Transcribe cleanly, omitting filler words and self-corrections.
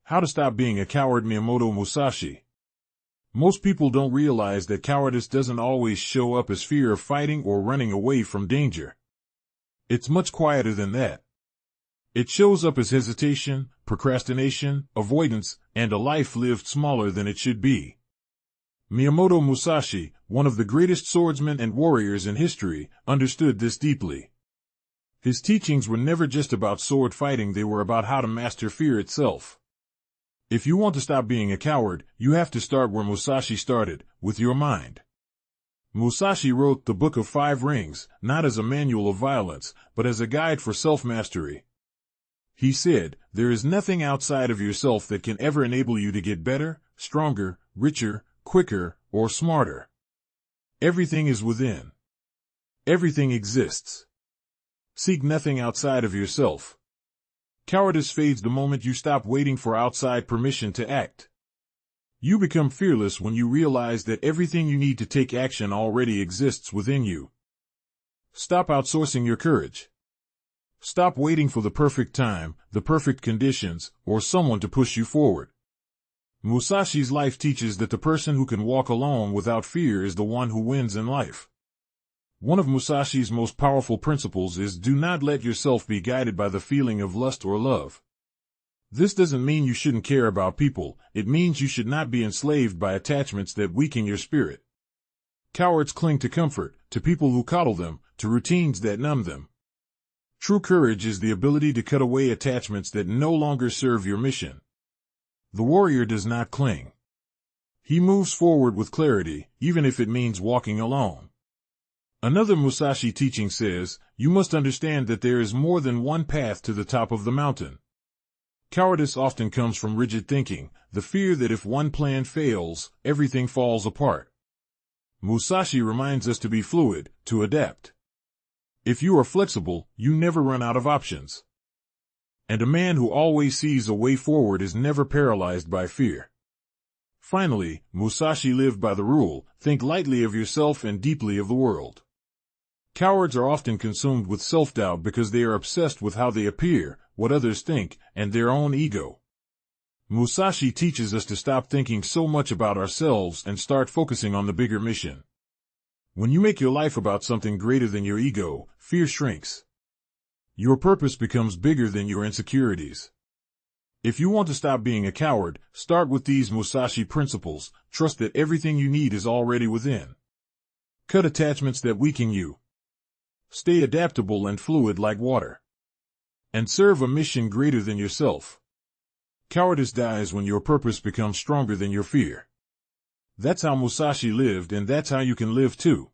How to Stop Being a Coward. Miyamoto Musashi. Most people don't realize that cowardice doesn't always show up as fear of fighting or running away from danger. It's much quieter than that. It shows up as hesitation, procrastination, avoidance, and a life lived smaller than it should be. Miyamoto Musashi, one of the greatest swordsmen and warriors in history, understood this deeply. His teachings were never just about sword fighting, they were about how to master fear itself. If you want to stop being a coward, you have to start where Musashi started, with your mind. Musashi wrote the Book of Five Rings, not as a manual of violence, but as a guide for self-mastery. He said, "There is nothing outside of yourself that can ever enable you to get better, stronger, richer, quicker, or smarter. Everything is within. Everything exists. Seek nothing outside of yourself." Cowardice fades the moment you stop waiting for outside permission to act. You become fearless when you realize that everything you need to take action already exists within you. Stop outsourcing your courage. Stop waiting for the perfect time, the perfect conditions, or someone to push you forward. Musashi's life teaches that the person who can walk alone without fear is the one who wins in life. One of Musashi's most powerful principles is do not let yourself be guided by the feeling of lust or love. This doesn't mean you shouldn't care about people, it means you should not be enslaved by attachments that weaken your spirit. Cowards cling to comfort, to people who coddle them, to routines that numb them. True courage is the ability to cut away attachments that no longer serve your mission. The warrior does not cling. He moves forward with clarity, even if it means walking alone. Another Musashi teaching says, you must understand that there is more than one path to the top of the mountain. Cowardice often comes from rigid thinking, the fear that if one plan fails, everything falls apart. Musashi reminds us to be fluid, to adapt. If you are flexible, you never run out of options. And a man who always sees a way forward is never paralyzed by fear. Finally, Musashi lived by the rule, think lightly of yourself and deeply of the world. Cowards are often consumed with self-doubt because they are obsessed with how they appear, what others think, and their own ego. Musashi teaches us to stop thinking so much about ourselves and start focusing on the bigger mission. When you make your life about something greater than your ego, fear shrinks. Your purpose becomes bigger than your insecurities. If you want to stop being a coward, start with these Musashi principles. Trust that everything you need is already within. Cut attachments that weaken you. Stay adaptable and fluid like water. And serve a mission greater than yourself. Cowardice dies when your purpose becomes stronger than your fear. That's how Musashi lived, and that's how you can live too.